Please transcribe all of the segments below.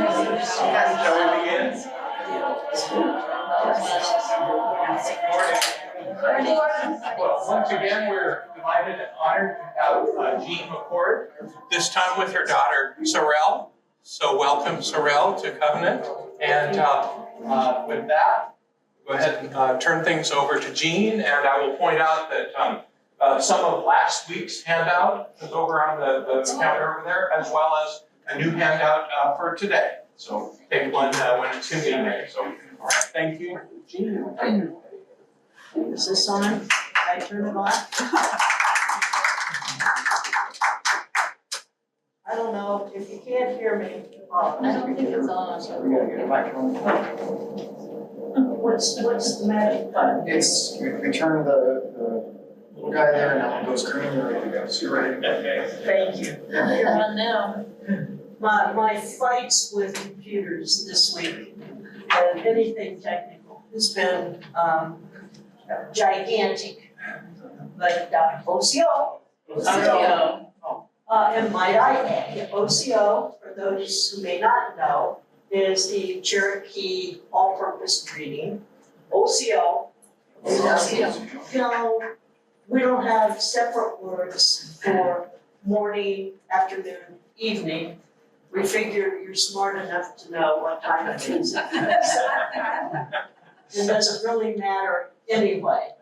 Shall we begin? Morning. Well, once again, we're delighted and honored to have Jean McCord, this time with her daughter, Sorrel. So welcome, Sorrel, to Covenant. And with that, go ahead and turn things over to Jean. And I will point out that some of last week's handout is over on the counter over there, as well as a new handout for today. So take one when it's convenient. So, all right, thank you, Jean. Is this on? Can I turn it on? I don't know, if you can't hear me. I don't think it's on. We gotta get a microphone. What's the magic button? It's, we turn the little guy there and now it goes green, you're ready to go. So you're ready to go. Thank you. You're on now. My fights with computers this week and anything technical has been gigantic. But OCO. And might I add, OCO, for those who may not know, is the Cherokee All-Purpose Reading. OCO. You know, we don't have separate words for morning, afternoon, evening. We figure you're smart enough to know what time it is. It doesn't really matter anyway.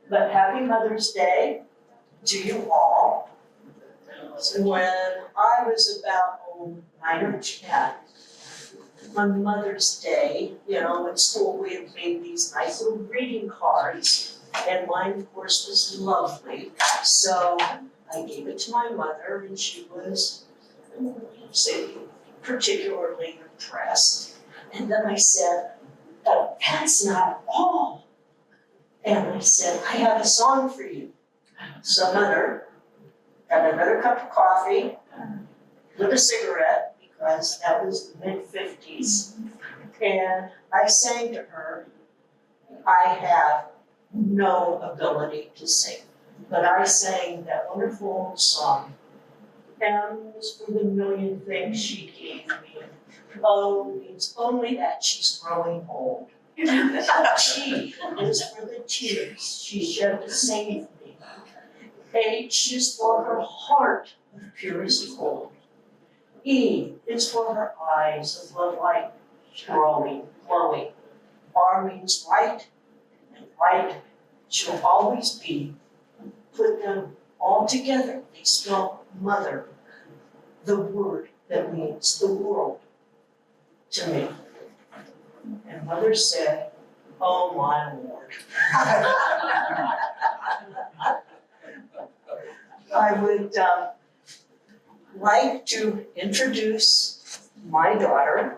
But happy Mother's Day to you all. So when I was about 9 or 10, on Mother's Day, you know, in school we had made these nice little greeting cards, and mine, of course, was lovely. So I gave it to my mother, and she was, say, particularly impressed. And then I said, "Oh, that's not all." And I said, "I have a song for you." So Mother got another cup of coffee with a cigarette, because that was the mid-50s. And I sang to her. I have no ability to sing, but I sang that wonderful old song. And it was for the million things she gave me. Oh, means only that she's growing old. T is for the tears she shed to save me. H is for her heart of purest gold. E is for her eyes of love light glowing. R means right, and right she'll always be. Put them all together, they spell mother, the word that means the world to me. And Mother said, "Oh my Lord." I would like to introduce my daughter,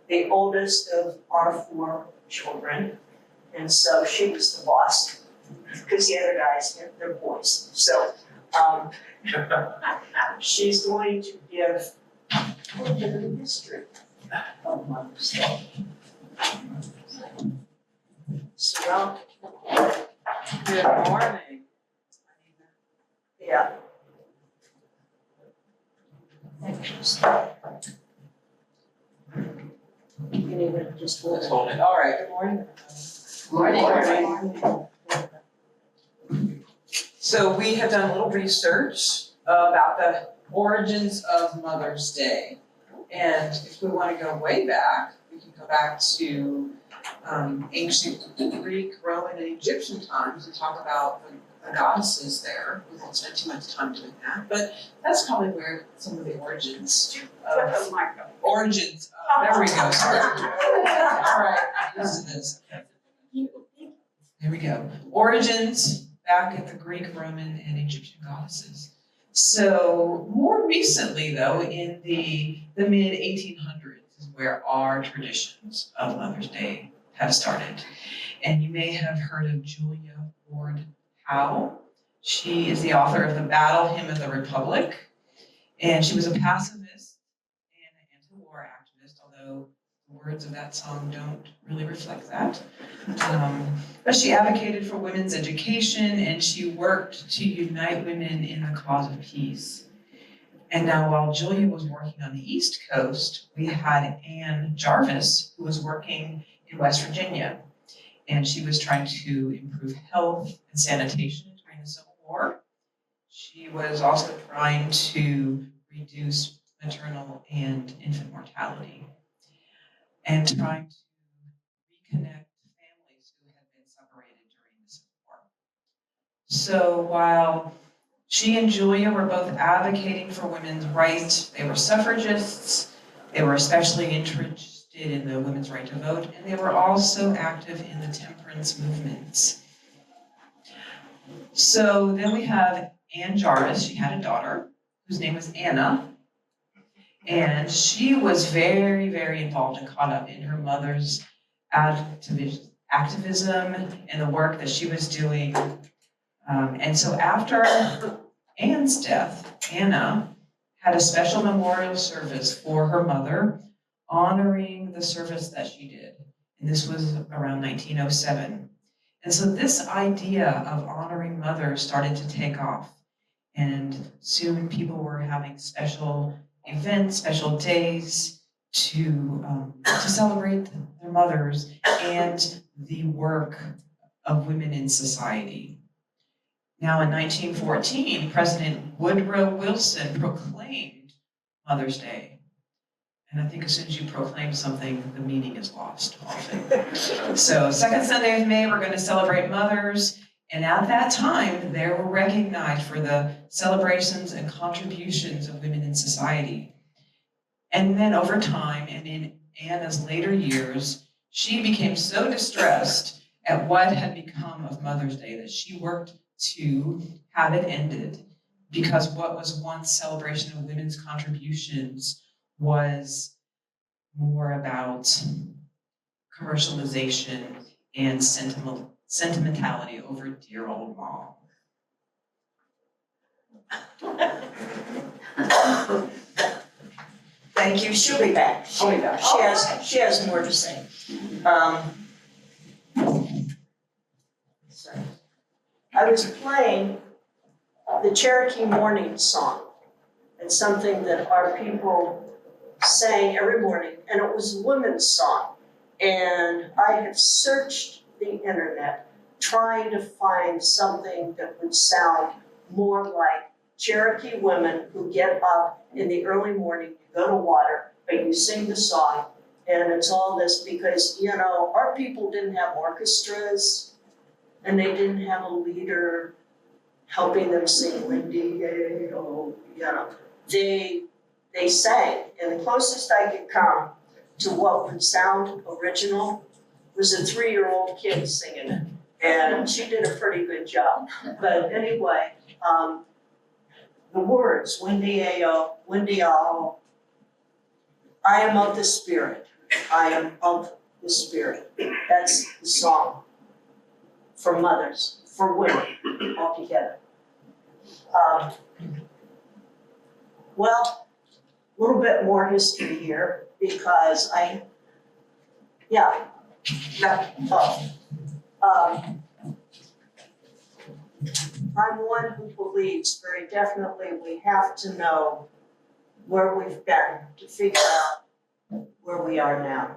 the oldest of our 4 children. And so she was the boss, because the other guys, they're boys. So she's going to give a little bit of the history of Mother's Day. So, Good morning. yeah. You need to just hold it. Hold it. All right, good morning. Morning. So we have done a little research about the origins of Mother's Day. And if we want to go way back, we can go back to ancient Greek, Roman, and Egyptian times and talk about the goddesses there. We won't spend too much time doing that, but that's probably where some of the origins there we go, sorry. All right, I'm used to this. There we go. Origins back at the Greek, Roman, and Egyptian goddesses. So more recently, though, in the mid-1800s is where our traditions of Mother's Day have started. And you may have heard of Julia Ward Howe. She is the author of the Battle Hymn of the Republic, and she was a pacifist and an anti-war activist, although the words of that song don't really reflect that. But she advocated for women's education, and she worked to unite women in the cause of peace. And now while Julia was working on the East Coast, we had Ann Jarvis, who was working in West Virginia. And she was trying to improve health and sanitation during the Civil War. She was also trying to reduce maternal and infant mortality and trying to reconnect families who had been separated during the Civil War. So while she and Julia were both advocating for women's rights, they were suffragists, they were especially interested in the women's right to vote, and they were also active in the temperance movements. So then we have Ann Jarvis. She had a daughter whose name was Anna, and she was very, very involved and caught up in her mother's activism and the work that she was doing. And so after Ann's death, Anna had a special memorial service for her mother, honoring the service that she did. And this was around 1907. And so this idea of honoring mothers started to take off. And soon people were having special events, special days to celebrate their mothers and the work of women in society. Now in 1914, President Woodrow Wilson proclaimed Mother's Day. And I think as soon as you proclaim something, the meaning is lost often. So second Sunday of May, we're going to celebrate mothers. And at that time, they were recognized for the celebrations and contributions of women in society. And then over time, and in Anna's later years, she became so distressed at what had become of Mother's Day that she worked to have it ended, because what was once celebration of women's contributions was more about commercialization and sentimentality over dear old mom. Thank you, she'll be back. She'll be back. She has more to say. Sorry. I was playing the Cherokee Morning Song. It's something that our people sang every morning, and it was a women's song. And I have searched the internet trying to find something that would sound more like Cherokee women who get up in the early morning, you go to water, but you sing the song, and it's all this because, you know, our people didn't have orchestras, and they didn't have a leader helping them sing Lindy, you know. They sang, and the closest I could come to what would sound original was a 3-year-old kid singing it, and she did a pretty good job. But anyway, the words, Windy-a-o, Windy-a-o, I am of the Spirit, I am of the Spirit. That's the song for mothers, for women altogether. Well, a little bit more history here because I'm one who believes very definitely we have to know where we've been to figure out where we are now.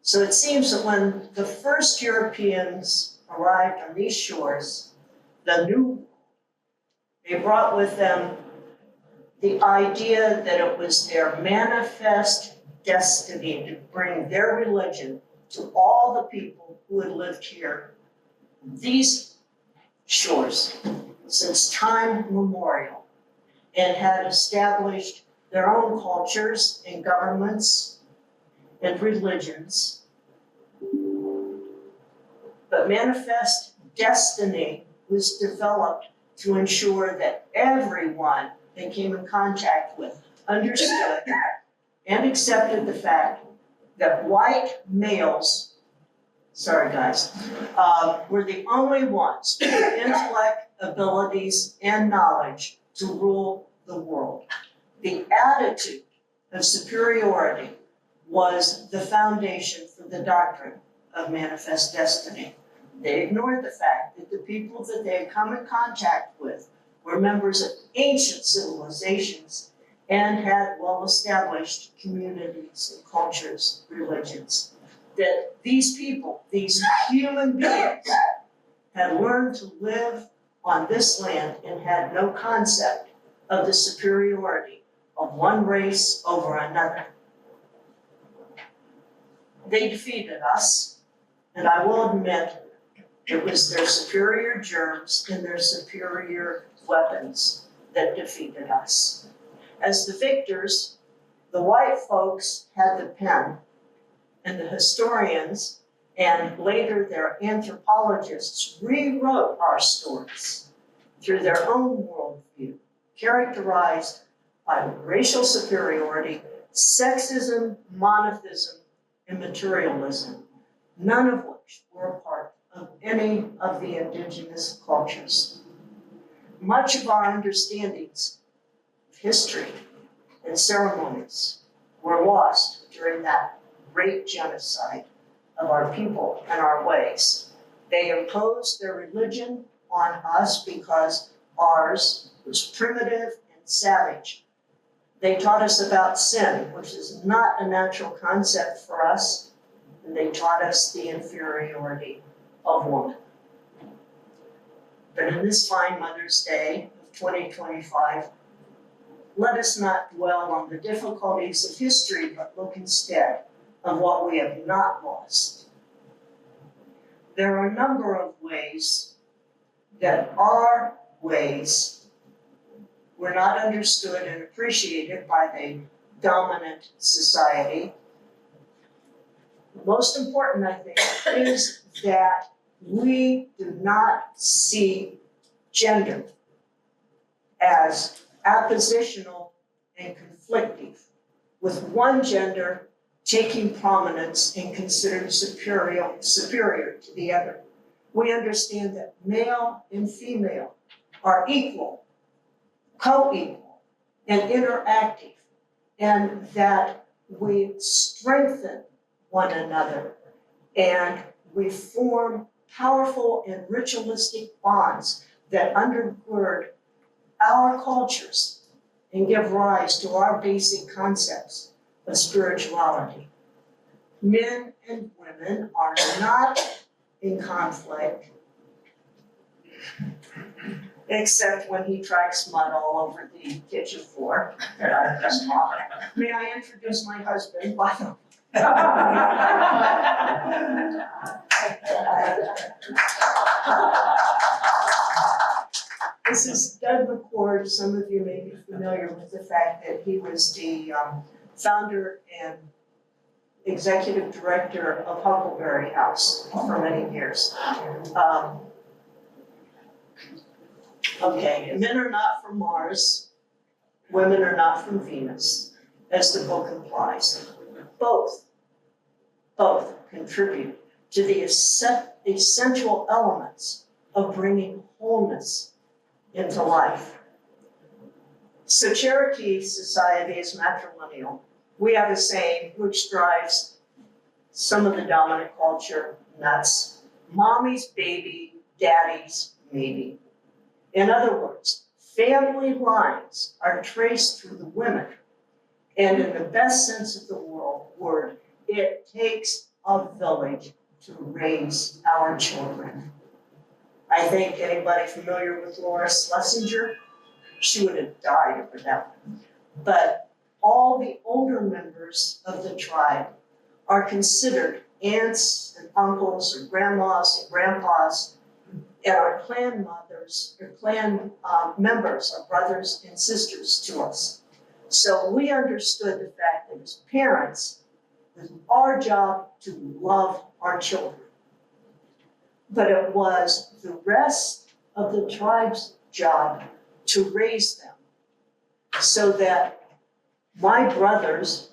So it seems that when the first Europeans arrived on these shores, the New World, they brought with them the idea that it was their manifest destiny to bring their religion to all the people who had lived here, these shores, since time immemorial, and had established their own cultures and governments and religions. But manifest destiny was developed to ensure that everyone they came in contact with understood and accepted the fact that white males, sorry guys, were the only ones with intellect, abilities, and knowledge to rule the world. The attitude of superiority was the foundation for the doctrine of manifest destiny. They ignored the fact that the people that they had come in contact with were members of ancient civilizations and had well-established communities and cultures, religions. That these people, these human beings, had learned to live on this land and had no concept of the superiority of one race over another. They defeated us, and I will admit it was their superior germs and their superior weapons that defeated us. As the victors, the white folks had the pen, and the historians and later their anthropologists rewrote our stories through their own worldview, characterized by racial superiority, sexism, monotheism, and materialism, none of which were a part of any of the indigenous cultures. Much of our understandings of history and ceremonies were lost during that great genocide of our people and our ways. They imposed their religion on us because ours was primitive and savage. They taught us about sin, which is not a natural concept for us, and they taught us the inferiority of woman. But in this fine Mother's Day of 2025, let us not dwell on the difficulties of history, but look instead of what we have not lost. There are a number of ways that our ways were not understood and appreciated by the dominant society. The most important, I think, is that we do not see gender as appositional and conflictive, with one gender taking prominence and considered superior to the other. We understand that male and female are equal, co-equal, and interactive, and that we strengthen one another and we form powerful and ritualistic bonds that undergird our cultures and give rise to our basic concepts of spirituality. Men and women are not in conflict, except when he tracks mud all over the kitchen floor. May I introduce my husband, by the way? This is Doug McCord. Some of you may be familiar with the fact that he was the founder and executive director of Huckleberry House for many years. Okay, men are not from Mars, women are not from Venus, as the book implies. Both contribute to the essential elements of bringing wholeness into life. So Cherokee society is matrilineal. We have a saying which drives some of the dominant culture nuts: mommy's baby, daddy's maybe. In other words, family lines are traced through the women. And in the best sense of the word, it takes a village to raise our children. I think anybody familiar with Laura Schlesinger, she would have died over that one. But all the older members of the tribe are considered aunts and uncles or grandmas and grandpas, and our clan mothers or clan members are brothers and sisters to us. So we understood the fact that as parents, it was our job to love our children. But it was the rest of the tribe's job to raise them so that my brothers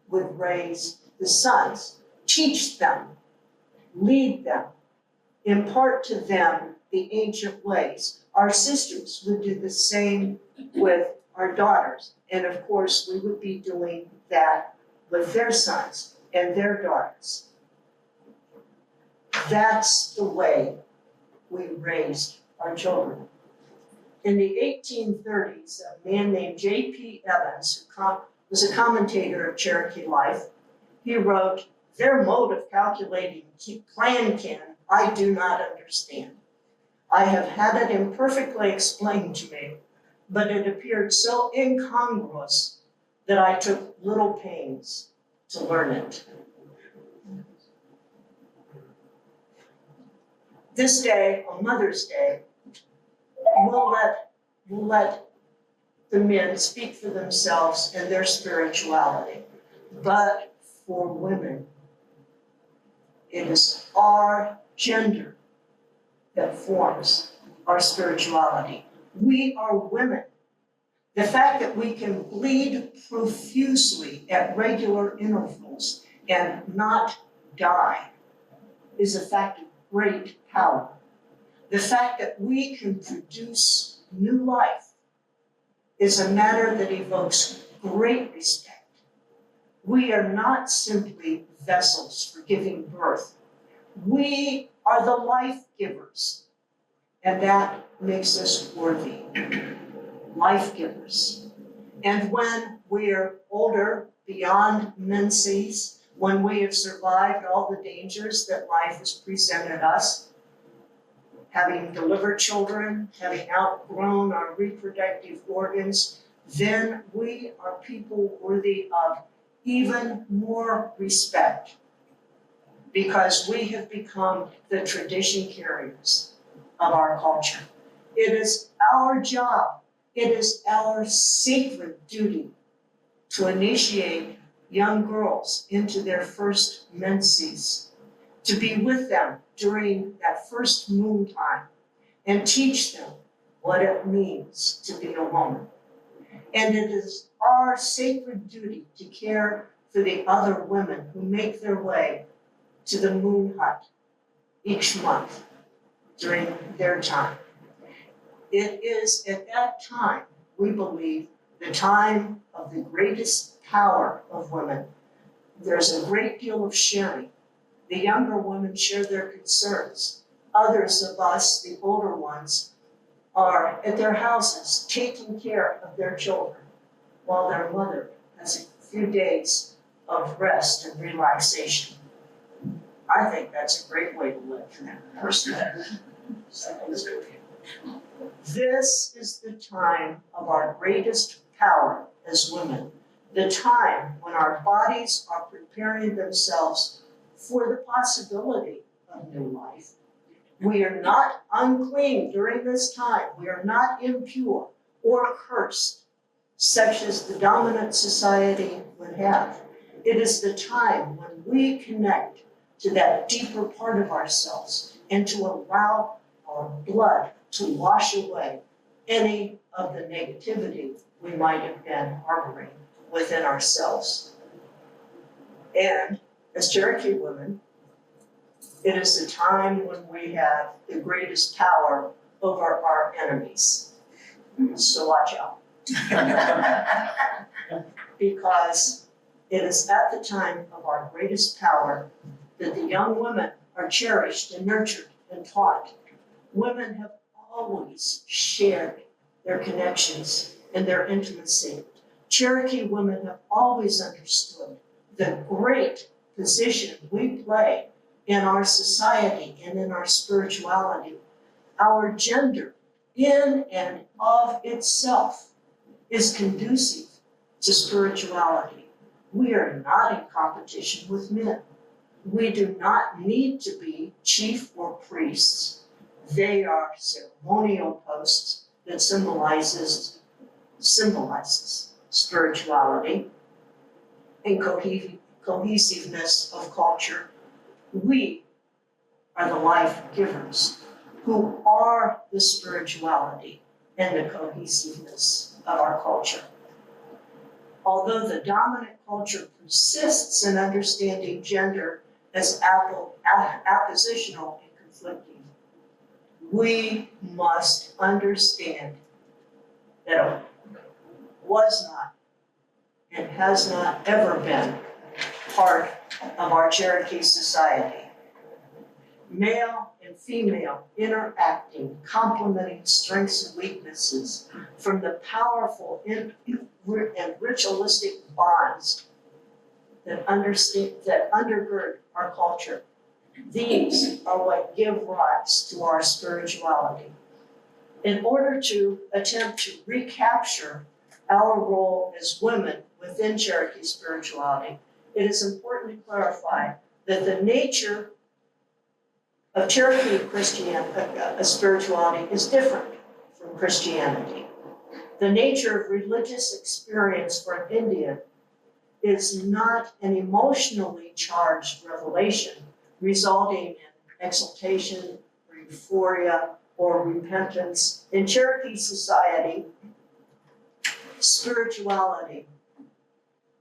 would raise the sons, teach them, lead them, impart to them the ancient ways. Our sisters would do the same with our daughters. And of course, we would be doing that with their sons and their daughters. That's the way we raised our children. In the 1830s, a man named J.P. Evans, who was a commentator of Cherokee life, he wrote, "Their mode of calculating clan kin I do not understand. I have had it imperfectly explained to me, but it appeared so incongruous that I took little pains to learn it." This day, on Mother's Day, we'll let the men speak for themselves and their spirituality. But for women, it is our gender that forms our spirituality. We are women. The fact that we can bleed profusely at regular intervals and not die is a fact of great power. The fact that we can produce new life is a matter that evokes great respect. We are not simply vessels for giving birth. We are the life givers, and that makes us worthy. Life givers. And when we're older, beyond menses, when we have survived all the dangers that life has presented us, having delivered children, having outgrown our reproductive organs, then we are people worthy of even more respect, because we have become the tradition carriers of our culture. It is our job, it is our sacred duty to initiate young girls into their first menses, to be with them during that first moon time and teach them what it means to be a woman. And it is our sacred duty to care for the other women who make their way to the moon hut each month during their time. It is at that time, we believe, the time of the greatest power of women. There's a great deal of sharing. The younger women share their concerns. Others of us, the older ones, are at their houses taking care of their children while their mother has a few days of rest and relaxation. I think that's a great way to live, personally. This is the time of our greatest power as women, the time when our bodies are preparing themselves for the possibility of new life. We are not unclean during this time. We are not impure or cursed, such as the dominant society would have. It is the time when we connect to that deeper part of ourselves and to allow our blood to wash away any of the negativity we might have been harboring within ourselves. And as Cherokee women, it is the time when we have the greatest power over our enemies. So watch out. Because it is at the time of our greatest power that the young women are cherished and nurtured and taught. Women have always shared their connections and their intimacy. Cherokee women have always understood the great position we play in our society and in our spirituality. Our gender, in and of itself, is conducive to spirituality. We are not in competition with men. We do not need to be chief or priests. They are ceremonial posts that symbolizes spirituality and cohesiveness of culture. We are the life givers who are the spirituality and the cohesiveness of our culture. Although the dominant culture persists in understanding gender as oppositional and conflicting, we must understand that it was not and has not ever been part of our Cherokee society. male and female interacting, complementing strengths and weaknesses from the powerful and ritualistic bonds that undergird our culture. These are what give rise to our spirituality. In order to attempt to recapture our role as women within Cherokee spirituality, it is important to clarify that the nature of Cherokee spirituality is different from Christianity. The nature of religious experience for an Indian is not an emotionally charged revelation resulting in exaltation, euphoria, or repentance. In Cherokee society, spirituality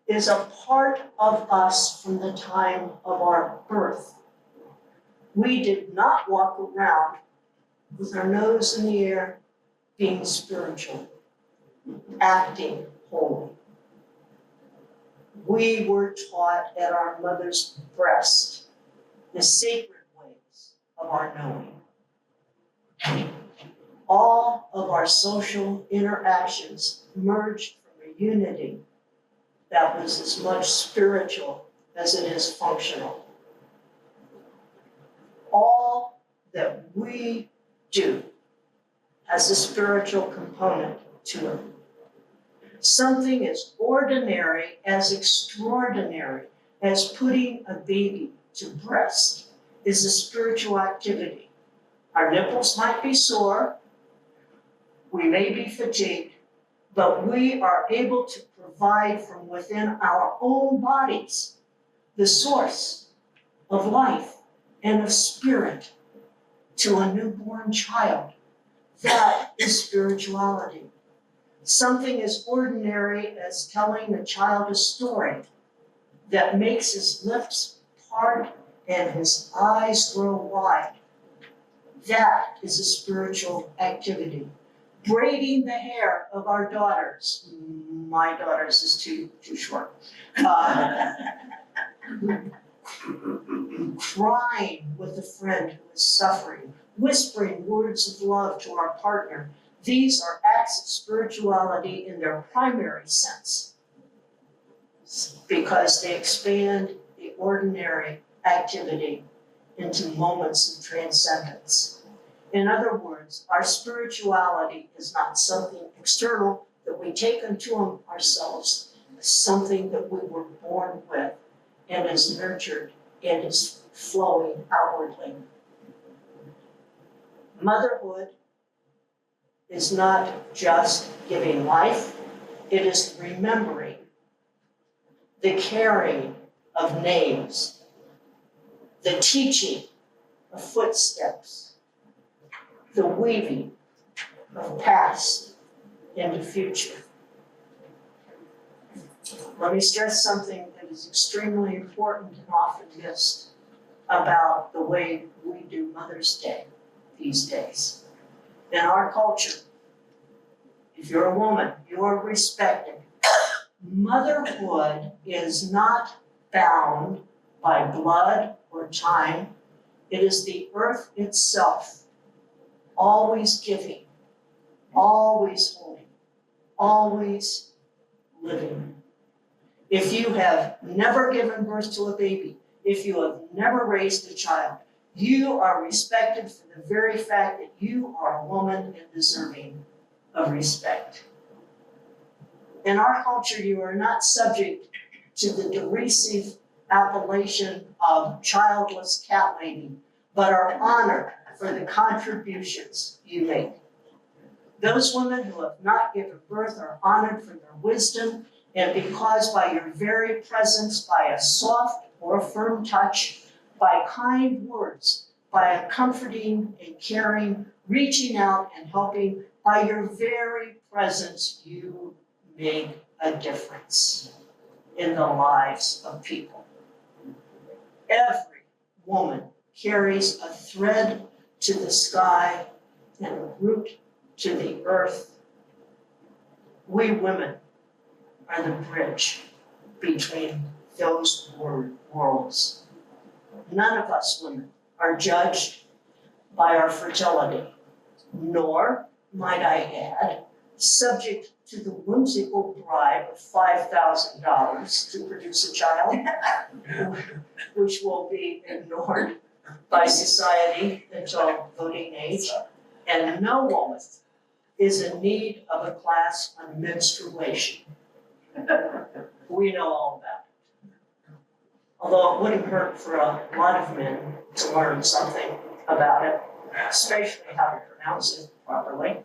is a part of us from the time of our birth. We did not walk around with our nose in the air being spiritual, acting holy. We were taught at our mother's breast the sacred ways of our knowing. All of our social interactions emerged from a unity that was as much spiritual as it is functional. All that we do has a spiritual component to it. Something as ordinary as extraordinary as putting a baby to breast is a spiritual activity. Our nipples might be sore, we may be fatigued, but we are able to provide from within our own bodies the source of life and of spirit to a newborn child. That is spirituality. Something as ordinary as telling a child a story that makes his lips part and his eyes grow wide. That is a spiritual activity. Braiding the hair of our daughters. My daughters is too short. Crying with a friend who is suffering. Whispering words of love to our partner. These are acts of spirituality in their primary sense because they expand the ordinary activity into moments of transcendence. In other words, our spirituality is not something external that we take unto ourselves, it's something that we were born with and is nurtured and is flowing outwardly. Motherhood is not just giving life, it is remembering, the carrying of names, the teaching of footsteps, the weaving of past into future. Let me stress something that is extremely important and often missed about the way we do Mother's Day these days. In our culture, if you're a woman, you are respected. Motherhood is not bound by blood or time. It is the earth itself, always giving, always holding, always living. If you have never given birth to a baby, if you have never raised a child, you are respected for the very fact that you are a woman and deserving of respect. In our culture, you are not subject to the derisive appellation of childless cat lady, but are honored for the contributions you make. Those women who have not given birth are honored for their wisdom, and because by your very presence, by a soft or firm touch, by kind words, by a comforting and caring, reaching out and helping, by your very presence, you make a difference in the lives of people. Every woman carries a thread to the sky and a root to the earth. We women are the bridge between those worlds. None of us women are judged by our fertility, nor, might I add, subject to the whimsical bribe of $5,000 to produce a child, which will be ignored by society until voting age. And no woman is in need of a class on menstruation. We know all about it. Although it wouldn't hurt for a lot of men to learn something about it, especially how to pronounce it properly.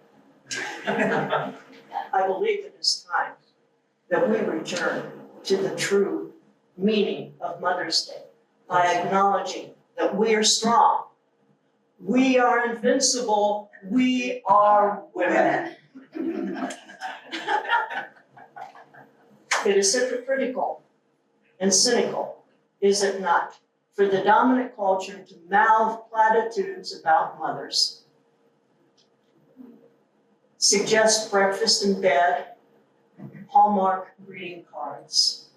I believe it is time that we return to the true meaning of Mother's Day by acknowledging that we are strong, we are invincible, we are women. It is hypocritical and cynical, is it not, for the dominant culture to mouth platitudes about mothers, suggest breakfast in bed, Hallmark greeting cards,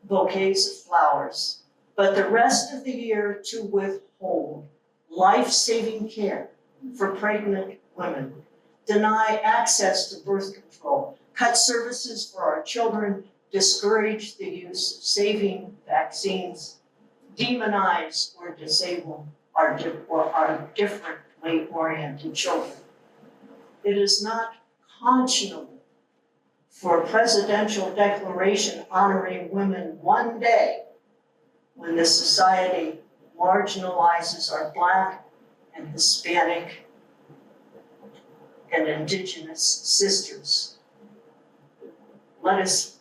bouquets of flowers, but the rest of the year to withhold life-saving care for pregnant women, deny access to birth control, cut services for our children, discourage the use of saving vaccines, demonize or disable our differently oriented children. It is not conscionable for a presidential declaration honoring women one day when the society marginalizes our Black and Hispanic and Indigenous sisters. Let us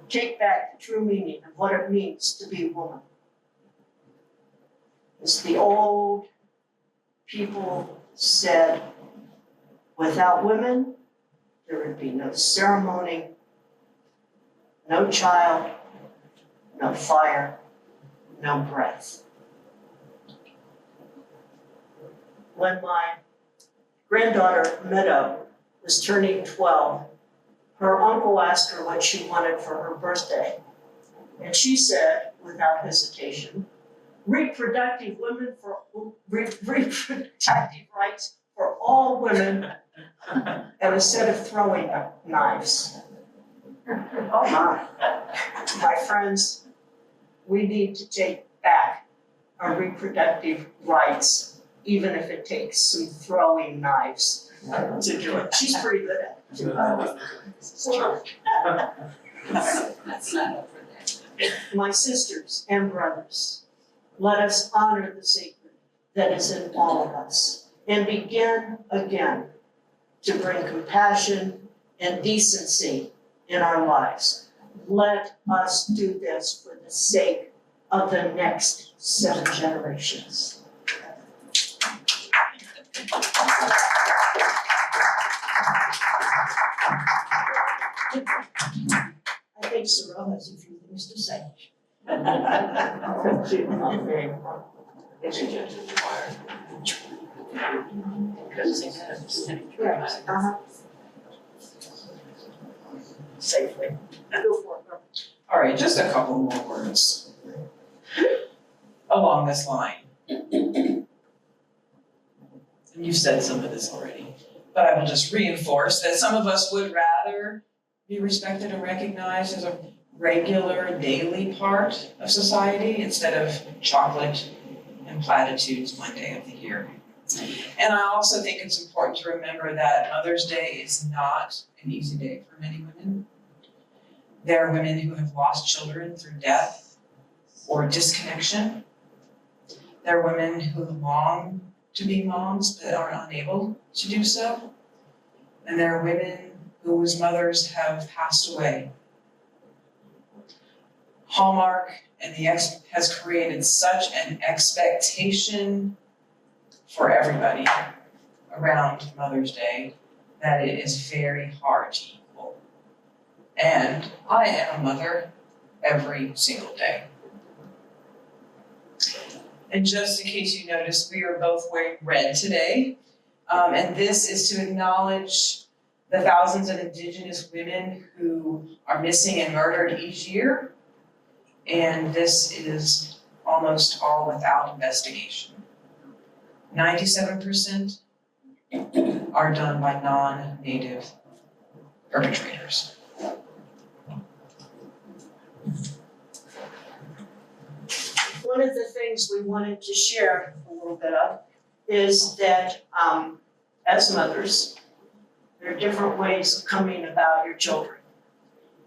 take back the true meaning of what it means to be a woman. As the old people said, without women, there would be no ceremony, no child, no fire, no breath. When my granddaughter Meadow was turning 12, her uncle asked her what she wanted for her birthday. And she said, without hesitation, reproductive rights for all women and a set of throwing knives. Oh my friends, we need to take back our reproductive rights, even if it takes some throwing knives to do it. She's pretty good at it too. That's not over there. My sisters and brothers, let us honor the sacred that is in all of us and begin again to bring compassion and decency in our lives. Let us do this for the sake of the next 7 generations. I think Sorrel has a few things to say. Safely. Go for it. All right, just a couple more words along this line. And you've said some of this already, but I will just reinforce that some of us would rather be respected and recognized as a regular daily part of society instead of chocolate and platitudes one day of the year. And I also think it's important to remember that Mother's Day is not an easy day for many women. There are women who have lost children through death or disconnection. There are women who long to be moms but are unable to do so. And there are women whose mothers have passed away. Hallmark and has created such an expectation for everybody around Mother's Day that it is very hard to equal. And I am a mother every single day. And just in case you noticed, we are both wearing red today. And this is to acknowledge the thousands of Indigenous women who are missing and murdered each year. And this is almost all without investigation. 97% are done by non-native perpetrators. One of the things we wanted to share a little bit of is that as mothers, there are different ways of coming about your children.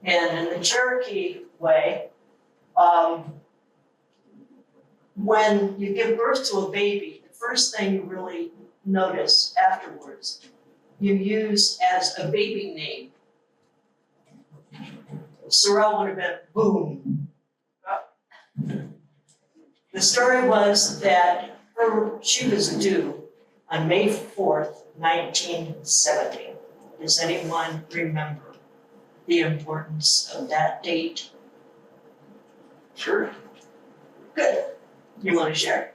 And in the Cherokee way, when you give birth to a baby, the first thing you really notice afterwards, you use as a baby name. Sorrel would have been Boom. The story was that she was due on May 4th, 1970. Does anyone remember the importance of that date? Sure. Good. You want to share?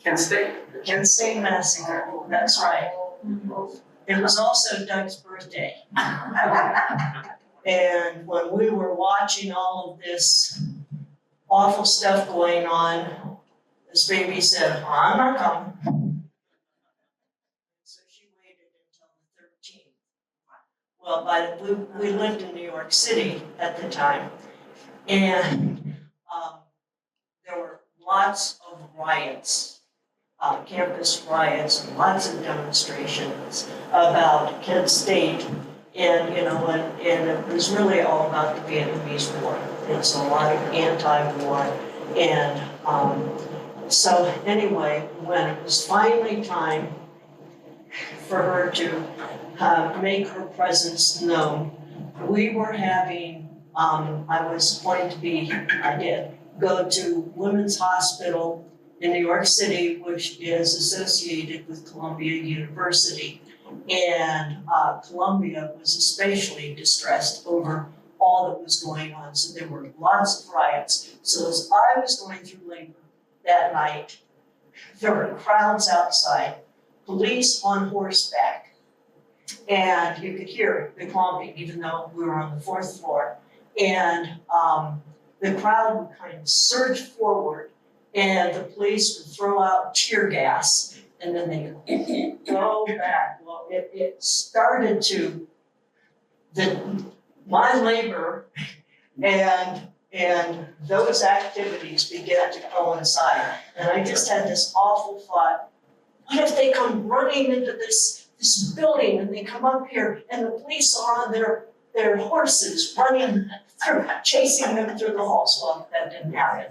Kent State. Kent State Massacre, that's right. It was also Doug's birthday. And when we were watching all of this awful stuff going on, this baby said, I'm not coming. So she waited until the 13th. Well, we lived in New York City at the time, and there were lots of riots, campus riots, and lots of demonstrations about Kent State. And, and it was really all about the Vietnamese War. It's a lot of anti-war. And so anyway, when it was finally time for her to make her presence known, we were having, I did go to Women's Hospital in New York City, which is associated with Columbia University. And Columbia was especially distressed over all that was going on. So there were lots of riots. So as I was going through labor that night, there were crowds outside, police on horseback, and you could hear the clomping, even though we were on the 4th floor. And the crowd would kind of surge forward, and the police would throw out tear gas, and then they would go back. Well, it started to, my labor and those activities began to coincide. And I just had this awful thought, what if they come running into this building and they come up here and the police are on their horses running through, chasing them through the halls? Well, that didn't happen.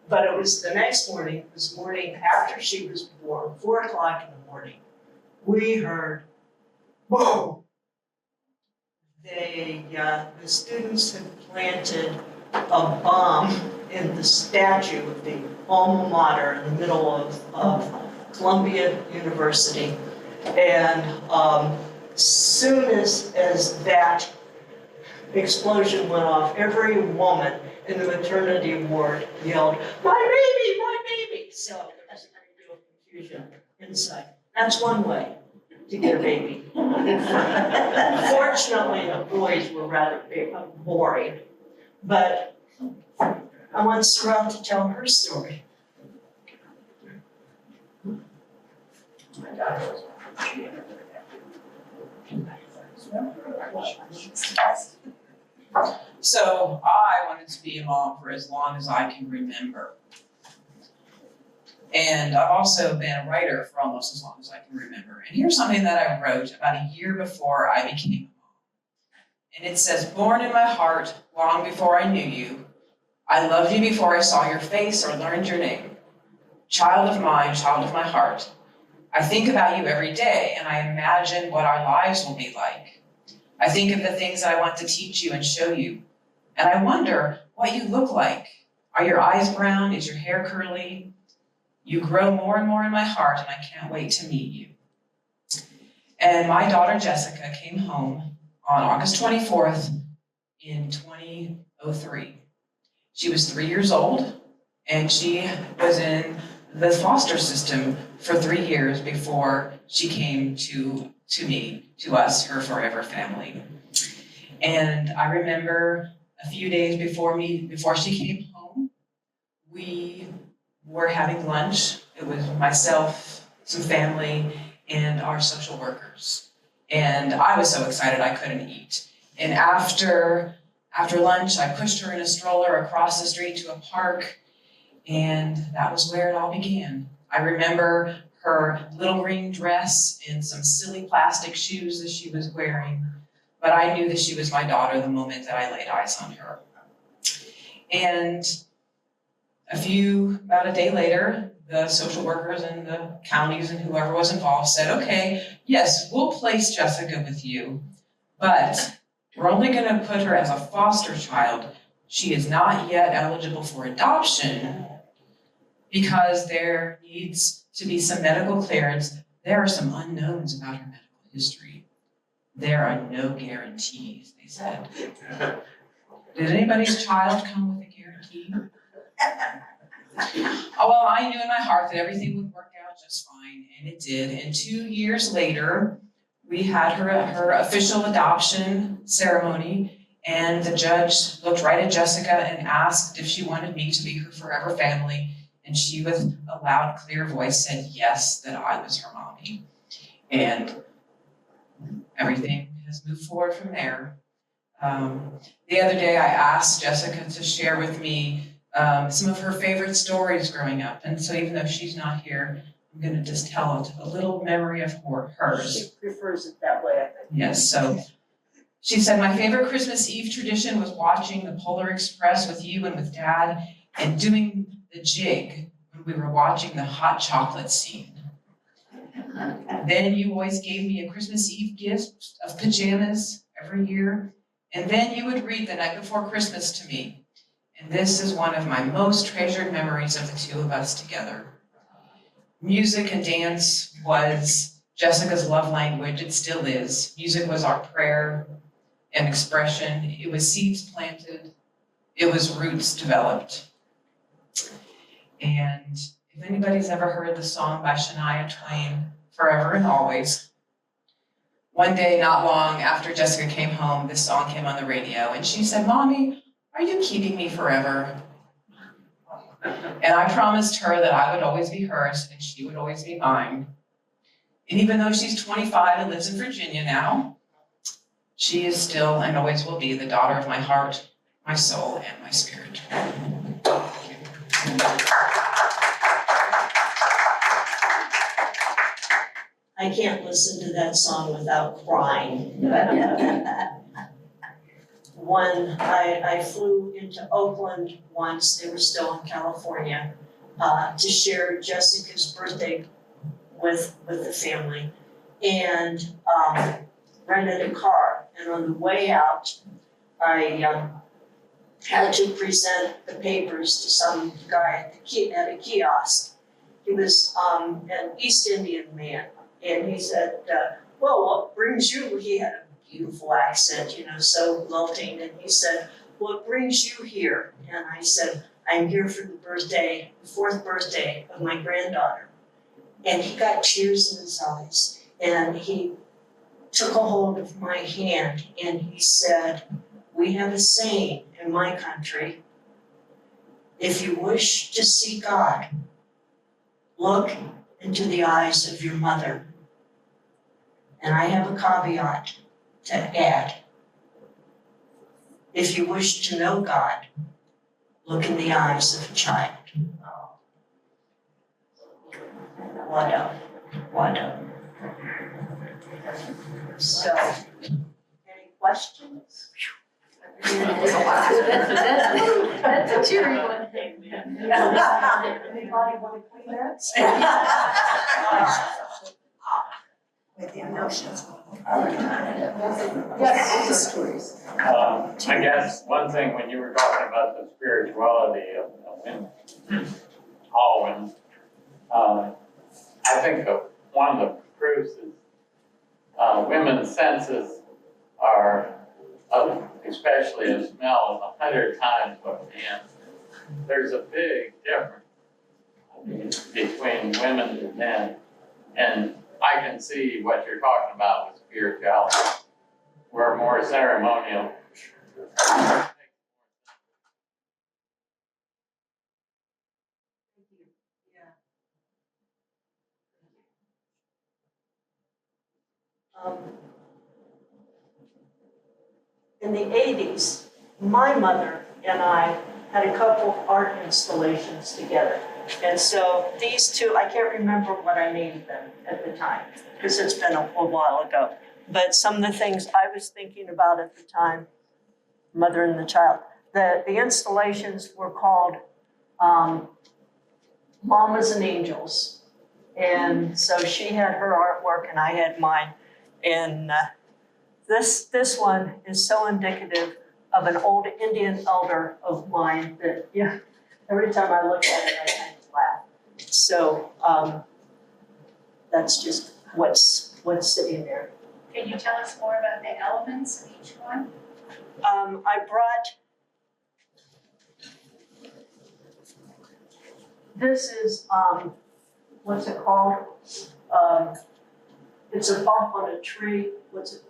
But it was the next morning, it was the morning after she was born, 4 o'clock in the morning, we heard, boom. The students had planted a bomb in the statue of the alma mater in the middle of Columbia University. And soon as that explosion went off, every woman in the maternity ward yelled, my baby! So there was a great deal of confusion inside. That's one way to get a baby. Fortunately, the boys were rather boring. But I want Sorrel to tell her story. So I wanted to be a mom for as long as I can remember. And I've also been a writer for almost as long as I can remember. And here's something that I wrote about a year before I became a mom. And it says, born in my heart long before I knew you, I loved you before I saw your face or learned your name. Child of mine, child of my heart, I think about you every day and I imagine what our lives will be like. I think of the things that I want to teach you and show you. And I wonder what you look like. Are your eyes brown? Is your hair curly? You grow more and more in my heart and I can't wait to meet you. And my daughter Jessica came home on August 24th in 2003. She was 3 years old and she was in the foster system for 3 years before she came to us, her forever family. And I remember a few days before she came home, we were having lunch. It was myself, some family, and our social workers. And I was so excited I couldn't eat. And after lunch, I pushed her in a stroller across the street to a park, and that was where it all began. I remember her little green dress and some silly plastic shoes that she was wearing, but I knew that she was my daughter the moment that I laid eyes on her. And about a day later, the social workers and the counties and whoever was involved said, okay, yes, we'll place Jessica with you, but we're only going to put her as a foster child. She is not yet eligible for adoption because there needs to be some medical clearance. There are some unknowns about her medical history. There are no guarantees, they said. Did anybody's child come with a guarantee? Oh, well, I knew in my heart that everything would work out just fine, and it did. And 2 years later, we had her official adoption ceremony, and the judge looked right at Jessica and asked if she wanted me to be her forever family, and she, with a loud, clear voice, said yes, that I was her mommy. And everything has moved forward from there. The other day, I asked Jessica to share with me some of her favorite stories growing up. And so even though she's not here, I'm going to just tell a little memory of hers. She prefers it that way, I think. Yes, so she said, my favorite Christmas Eve tradition was watching the Polar Express with you and with Dad and doing the jig when we were watching the hot chocolate scene. Then you always gave me a Christmas Eve gift of pajamas every year. And then you would read the night before Christmas to me. And this is one of my most treasured memories of the two of us together. Music and dance was Jessica's love language. It still is. Music was our prayer and expression. It was seeds planted. It was roots developed. And if anybody's ever heard the song by Shania Twain, Forever and Always, one day, not long after Jessica came home, this song came on the radio, and she said, Mommy, are you keeping me forever? And I promised her that I would always be hers and she would always be mine. And even though she's 25 and lives in Virginia now, she is still and always will be the daughter of my heart, my soul, and my spirit. I can't listen to that song without crying. I flew into Oakland once, they were still in California, to share Jessica's birthday with the family. And rented a car, and on the way out, I had to present the papers to some guy at a kiosk. He was an East Indian man. And he said, well, what brings you? He had a beautiful accent, so lilting. And he said, what brings you here? And I said, I'm here for the 4th birthday of my granddaughter. And he got tears in his eyes. And he took a hold of my hand and he said, we have a saying in my country, if you wish to see God, look into the eyes of your mother. And I have a caveat to add. If you wish to know God, look in the eyes of a child. What up? So, any questions? That's a cheery one. Anybody want to Kleenex? With the emotions. Yes. I guess one thing when you were talking about the spirituality of women, all women, I think one of the proofs is women's senses are, especially a smell, 100 times what men's. There's a big difference between women and men, and I can see what you're talking about with spirituality. We're more ceremonial. in the 80s, my mother and I had a couple art installations together. And so these two, I can't remember what I named them at the time, because it's been a while ago. But some of the things I was thinking about at the time, mother and the child, the installations were called Mamas and Angels. And so she had her artwork and I had mine. And this one is so indicative of an old Indian elder of mine that, yeah, every time I look at it, I kind of laugh. So that's just what's sitting there. Can you tell us more about the elements of each one? I brought, this is, what's it called? It's a bump on a tree, what's it?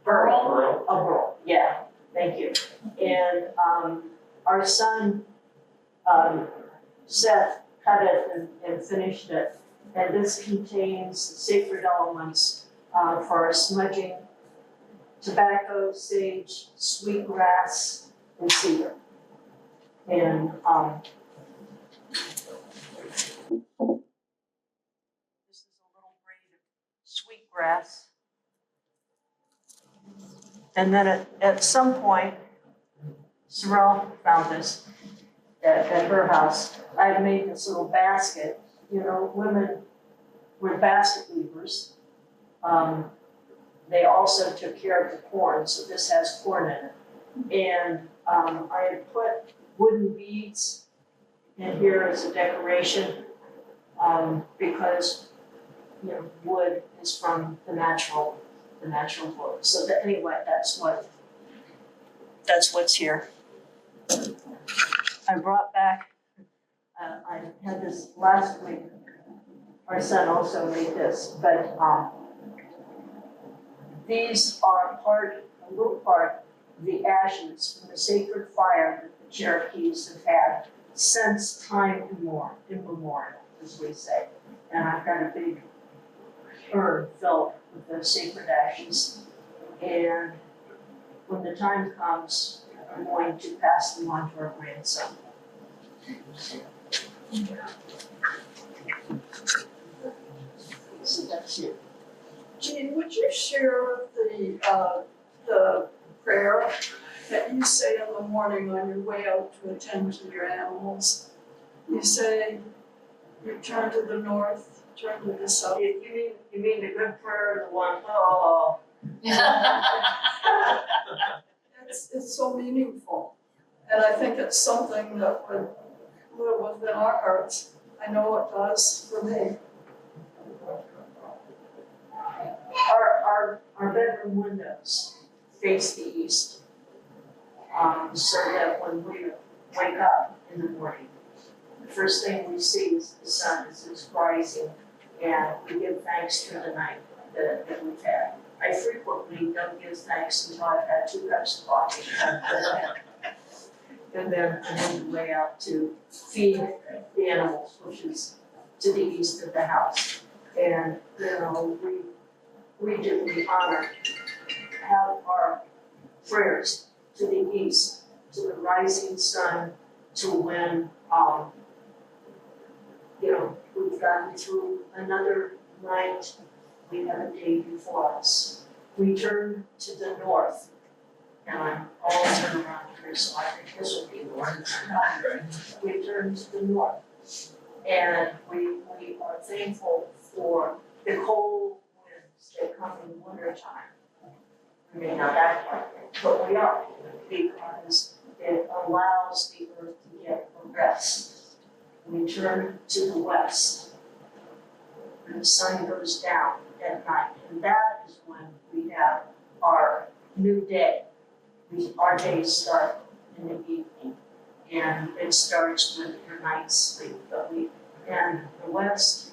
Burl. A burl, yeah, thank you. And our son, Seth, cut it and finished it. And this contains sacred elements for smudging, tobacco, sage, sweetgrass, and cedar. And this is a little braid of sweetgrass. And then at some point, Sorrel found this at her house. I had made this little basket. You know, women were basket weavers. They also took care of the corn, so this has corn in it. And I had put wooden beads in here as a decoration because, you know, wood is from the natural wood. So that, anyway, that's what's here. I brought back, I had this last week. Our son also made this, but these are a little part of the ashes from the sacred fire that the Cherokees have had since time immemorial, as we say. And I've got a big urn filled with the sacred ashes. And when the time comes, I'm going to pass them on to our grandson. So that's it. Jean, would you share the prayer that you say in the morning on your way out to attend to your animals? You say, you turn to the north, turn to the south. You mean the good prayer, the one, oh. It's so meaningful. And I think it's something that would live within our hearts. I know it does for me. Our bedroom windows face the east, so that when we wake up in the morning, the first thing we see is the sun as it's rising, and we give thanks for the night that we've had. I frequently don't give thanks until I've had 2 cups of coffee. And then I move the way out to feed the animals, which is to the east of the house. And, you know, we honor, have our prayers to the east, to the rising sun, to when, you know, we've gotten through another night, we have a day before us. We turn to the north, and I'm all turned around here, so I think this will be north. We turn to the north, and we are thankful for the cold winds that come in wintertime. I mean, not that part, but we are, because it allows the earth to get a rest. We turn to the west, and the sun goes down at night, and that is when we have our new day. Our days start in the evening, and it starts with your night's sleep. And the west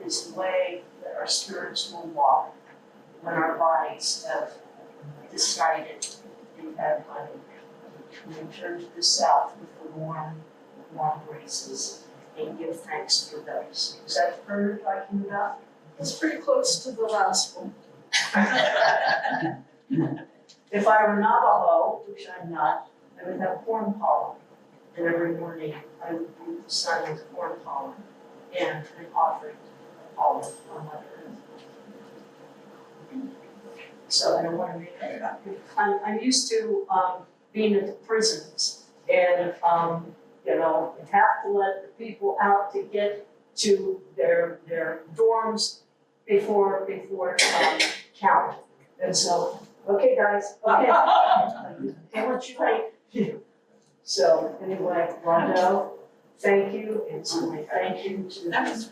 is the way that our spirits will walk when our bodies have decided to have honey. We turn to the south with the warm breezes and give thanks for those. Is that the prayer you're talking about? It's pretty close to the last one. If I were Navajo, which I'm not, I would have corn pollen. And every morning I would greet the sun with corn pollen and an offering of pollen on Mother Earth. So I don't want to make that about me. I'm used to being at the prisons and you know, you have to let the people out to get to their dorms before count. And so, okay guys, okay. I want you late. So anyway, Rondo, thank you, and so my thank you to. That was